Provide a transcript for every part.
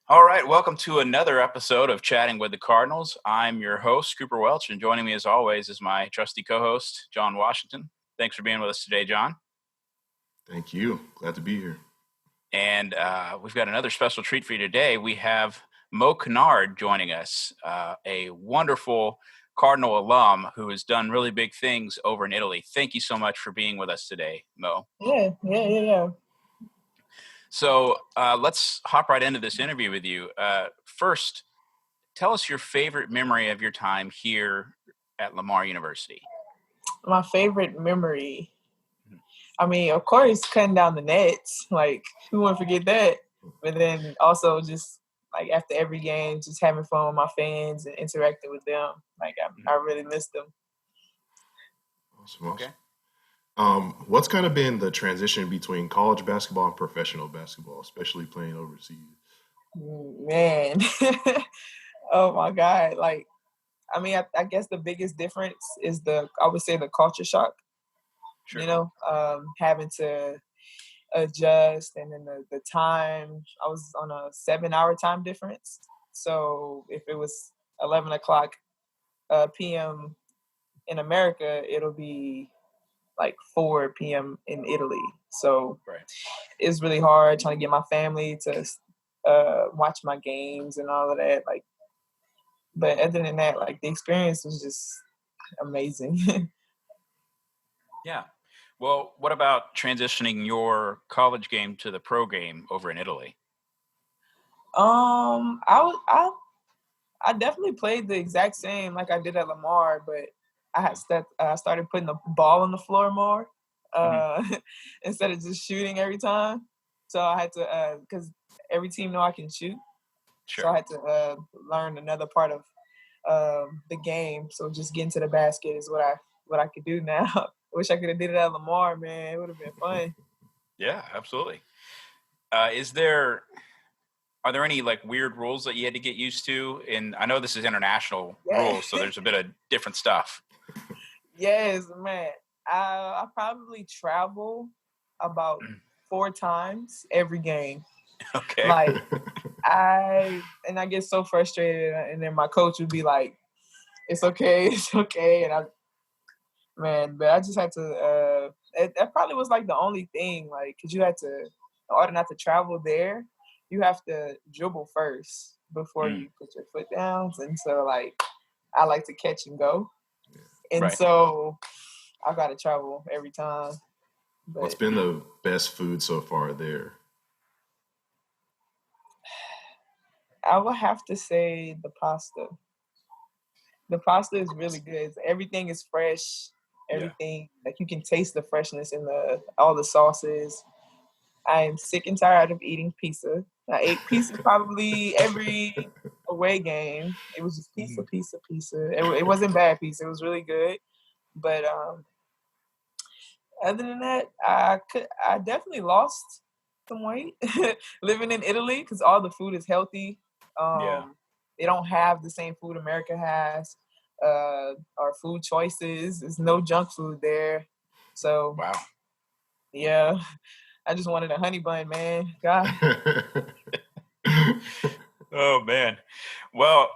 All right, welcome to another episode of Chatting with the Cardinals. I'm your host, Cooper Welch, and joining me as always is my trusty co-host, John Washington. Thanks for being with us today, John. Thank you. Glad to be here. And we've got another special treat for you today. We have MOE KINARD joining us, a wonderful Cardinal alum who has done really big things over in Italy. Thank you so much for being with us today, Mo. Yeah. So let's hop right into this interview with you. First, tell us your favorite memory of your time here at Lamar University. My favorite memory. I mean, of course, cutting down the nets. Like, who wouldn't forget that? But then also just like after every game, just having fun with my fans and interacting with them. Like, I really miss them. Awesome. Okay. What's kind of been the transition between college basketball and professional basketball, especially playing overseas? Man, oh my God! Like, I mean, I guess the biggest difference is I would say the culture shock. Sure. You know, having to adjust, and then the time. I was on a 7-hour time difference, so if it was 11 o'clock p.m. in America, it'll be like 4 p.m. in Italy. So Right. it's really hard trying to get my family to watch my games and all of that. Like, but other than that, like the experience was just amazing. Yeah. Well, what about transitioning your college game to the pro game over in Italy? I definitely played the exact same like I did at Lamar, but I started putting the ball on the floor more instead of just shooting every time. So I had to because every team know I can shoot, Sure. so I had to learn another part of the game. So just getting to the basket is what I could do now. Wish I could have did it at Lamar, man. It would have been fun. Yeah, absolutely. Are there any like weird rules that you had to get used to? And I know this is international Yeah. rules, so there's a bit of different stuff. Yes, man. I probably travel about 4 times every game. Okay. Like I get so frustrated, and then my coach would be like, "It's okay, it's okay," and but I just had to. That probably was like the only thing, like, because you had to, in order not to travel there, you have to dribble first before you put your foot down, and so like I like to catch and go, and Right. so I got to travel every time. But What's been the best food so far there? I would have to say the pasta. The pasta is really good. Everything is fresh. Everything like you can taste the freshness in all the sauces. I am sick and tired of eating pizza. I ate pizza probably every away game. It was just pizza. It wasn't bad pizza. It was really good. But other than that, I definitely lost some weight living in Italy because all the food is healthy. They don't have the same food America has. Our food choices, there's no junk food there. So Wow. yeah, I just wanted a honey bun, man. God. Oh man. Well,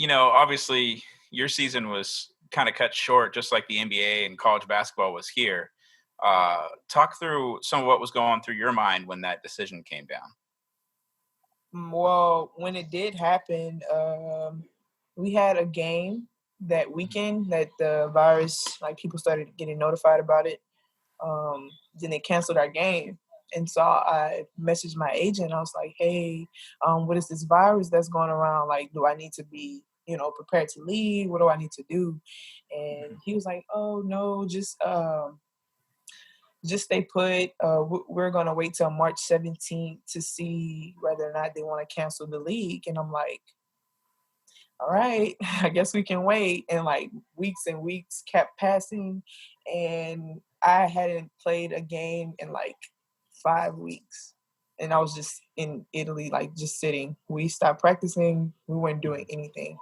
obviously your season was kind of cut short, just like the NBA and college basketball was here. Talk through some of what was going through your mind when that decision came down. Well, when it did happen, we had a game that weekend that the virus, like people started getting notified about it. Then they canceled our game. And so I messaged my agent. I was like, hey, what is this virus that's going around? Like, do I need to be, prepared to leave? What do I need to do? And he was like, oh, no, just stay put. We're going to wait till March 17th to see whether or not they want to cancel the league. And I'm like, all right, I guess we can wait. And like weeks and weeks kept passing. And I hadn't played a game in like 5 weeks. And I was just in Italy, like just sitting. We stopped practicing. We weren't doing anything.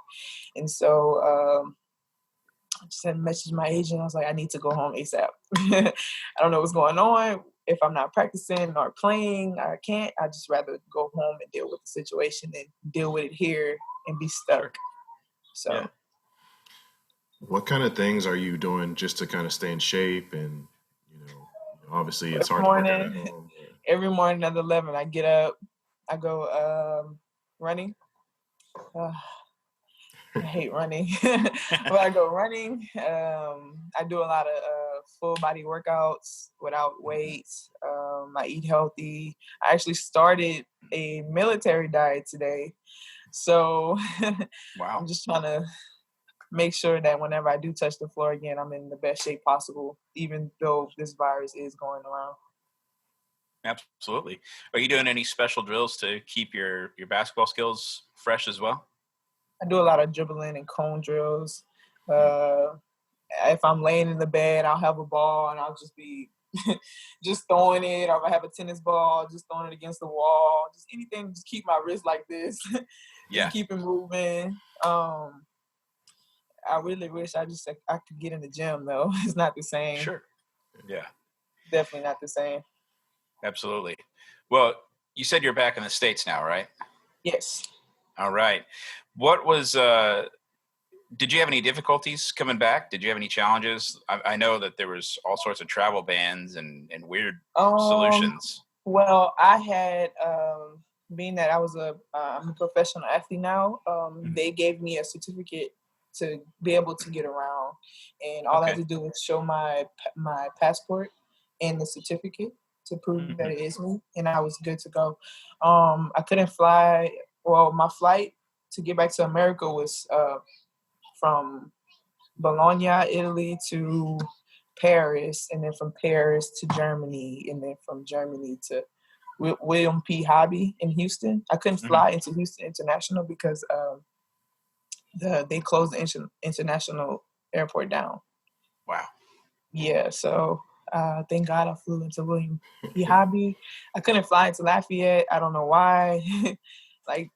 And so I just had messaged my agent. I was like, I need to go home ASAP. I don't know what's going on. if I'm not practicing or playing, I can't. I just rather go home and deal with the situation than deal with it here and be stuck. Sure. So. Yeah. What kind of things are you doing just to kind of stay in shape? And, obviously it's Every hard to work out morning, at home. every morning at 11, I get up, I go running. I hate running, but I go running. I do a lot of full body workouts without weights. I eat healthy. I actually started a military diet today. So Wow. I'm just trying to make sure that whenever I do touch the floor again, I'm in the best shape possible, even though this virus is going around. Absolutely. Are you doing any special drills to keep your basketball skills fresh as well? I do a lot of dribbling and cone drills. If I'm laying in the bed, I'll have a ball and I'll just be just throwing it, or if I have a tennis ball, just throwing it against the wall, just anything, just keep my wrist like this. Just keep it moving. I really wish I could get in the gym though. It's not the same. Sure. Yeah. Definitely not the same. Absolutely. Well, you said you're back in the States now, right? Yes. All right. What was did you have any difficulties coming back? Did you have any challenges? I know that there was all sorts of travel bans and weird solutions. Well, I had being that I'm a professional athlete now, they gave me a certificate to be able to get around, and all I had to do was show my passport and the certificate to prove that it is me, and I was good to go. I couldn't fly. Well, my flight to get back to America was from Bologna, Italy to Paris, and then from Paris to Germany, and then from Germany to William P. Harvey in Houston. I couldn't fly into Houston International because they closed the international airport down. Wow. Yeah, so thank God I flew into William P. Harvey. I couldn't fly into Lafayette. I don't know why. They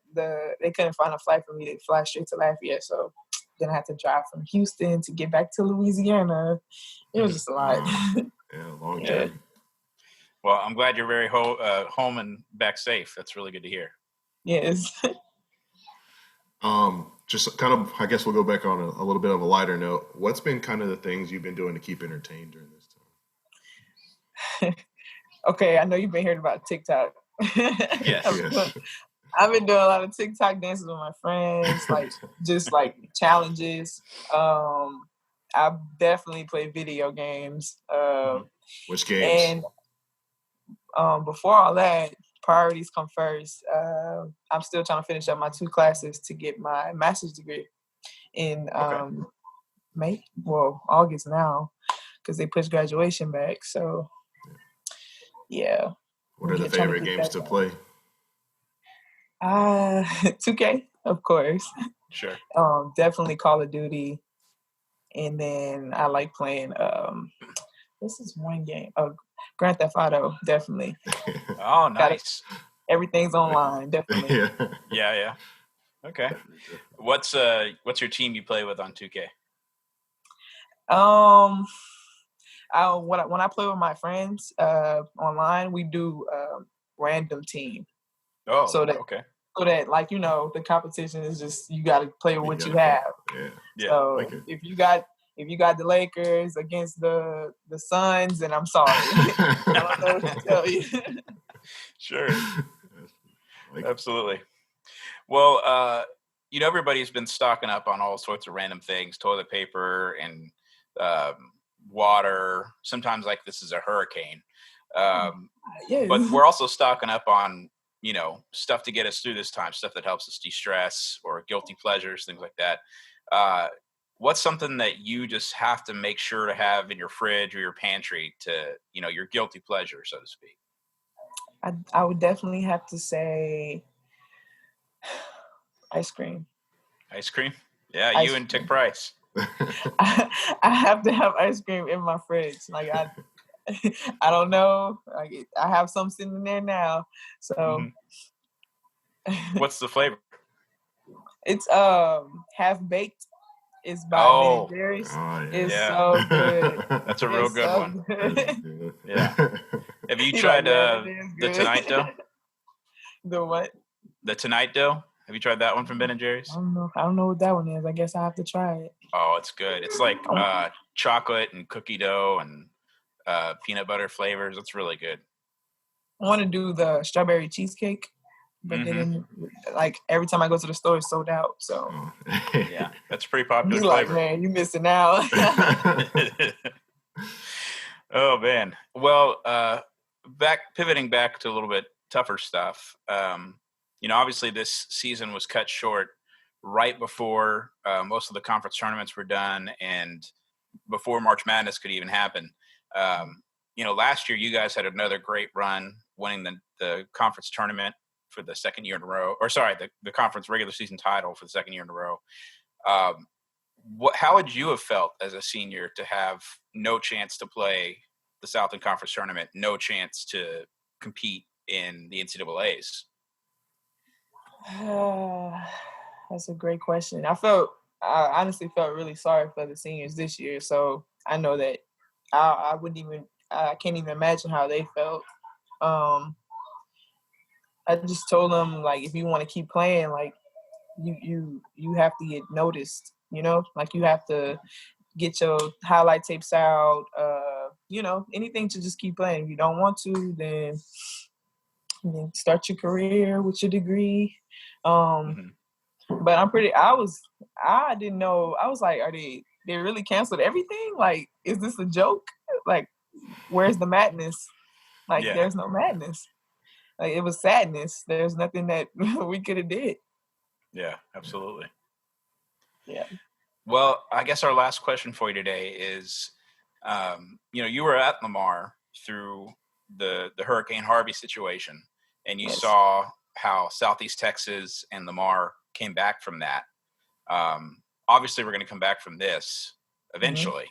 couldn't find a flight for me to fly straight to Lafayette, so then I had to drive from Houston to get back to Louisiana. It was just a lot. Long journey. Well, I'm glad you're very home and back safe. That's really good to hear. Yes. Just kind of, I guess we'll go back on a little bit of a lighter note. What's been kind of the things you've been doing to keep entertained during this time? Okay, I know you've been hearing about TikTok. Yes. I've been doing a lot of TikTok dances with my friends, just challenges. I definitely play video games. Which games? And before all that, priorities come first. I'm still trying to finish up my 2 classes to get my master's degree in August now, because they pushed graduation back. So, yeah. What are the favorite games to play? 2K, of course. Sure. Definitely Call of Duty. And then I like playing this is one game. Grand Theft Auto, definitely. Oh, nice. Everything's online, definitely. Yeah. Okay. What's your team you play with on 2K? When I play with my friends online, we do random team. Oh, so that the competition is just, you got to play with what you have. Yeah. So if you got the Lakers against the Suns, then I'm sorry. I don't know what to tell you. Sure. Absolutely. Well, everybody's been stocking up on all sorts of random things, toilet paper and water. Sometimes this is a hurricane. Yes. But we're also stocking up on, stuff to get us through this time, stuff that helps us de-stress or guilty pleasures, things like that. What's something that you just have to make sure to have in your fridge or your pantry to, your guilty pleasure, so to speak? I would definitely have to say ice cream. Ice cream? Yeah, you and Tick Price. I have to have ice cream in my fridge. I don't know. I have some sitting in there now. So What's the flavor? It's half baked. It's by Ben & Jerry's. It's so good. That's a real good one. Good. Yeah. Have you He tried like, yeah, it is the good. Tonight Dough? The what? The Tonight Dough? Have you tried that one from Ben and I Jerry's? don't know. I don't know what that one is. I guess I have to try it. Oh, it's good. It's like I chocolate and cookie dough and peanut butter flavors. It's really good. want to do the strawberry cheesecake, but they didn't. Like every time I go to the store, it's sold out. So yeah, that's a pretty popular you like, flavor. man, you missing out. Oh man. Well, pivoting back to a little bit tougher stuff. Obviously this season was cut short right before most of the conference tournaments were done and before March Madness could even happen. Last year you guys had another great run winning the conference tournament for the second year in a row, or sorry, the conference regular season title for the second year in a row. How would you have felt as a senior to have no chance to play the Southland Conference tournament, no chance to compete in the NCAAs? That's a great question. I honestly felt really sorry for the seniors this year. So I know that I can't even imagine how they felt. I just told them, like, if you want to keep playing, like, you have to get noticed, like you have to get your highlight tapes out, anything to just keep playing. If you don't want to, then start your career with your degree. But I didn't know. I was like, they really canceled everything? Like, is this a joke? Like, where's the madness? Like, There's no madness. Like, it was sadness. There's nothing that we could have did. Yeah, absolutely. Yeah. Well, I guess our last question for you today is, you were at Lamar through the Hurricane Harvey situation, and you saw how Southeast Texas and Lamar came back from that. Obviously, we're going to come back from this eventually.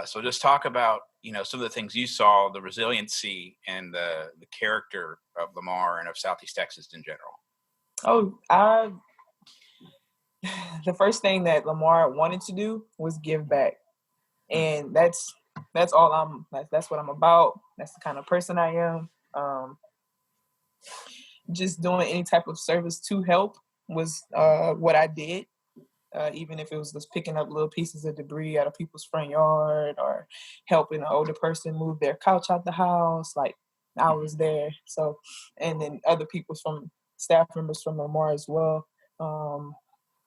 So just talk about, some of the things you saw, the resiliency and the character of Lamar and of Southeast Texas in general. The first thing that Lamar wanted to do was give back. And that's all that's what I'm about. That's the kind of person I am. Just doing any type of service to help was what I did. Even if it was just picking up little pieces of debris out of people's front yard or helping an older person move their couch out the house, like I was there. So, and then other people staff members from Lamar as well.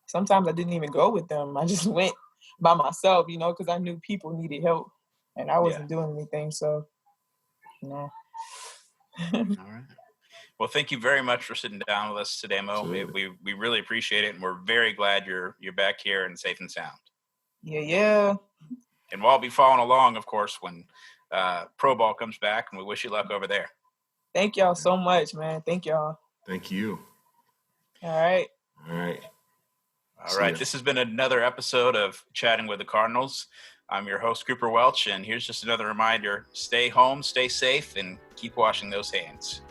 Sometimes I didn't even go with them. I just went by myself, because I knew people needed help and I wasn't doing anything. So, All right. Well, thank you very much for sitting down with us today, Mo. We really appreciate it, and we're very glad you're back here and safe and sound. Yeah. And we'll be following along, of course, when Pro Ball comes back, and we wish you luck over there. Thank y'all so much, man. Thank y'all. Thank you. All right. All right. This has been another episode of Chatting with the Cardinals. I'm your host, Cooper Welch, and here's just another reminder: stay home, stay safe, and keep washing those hands.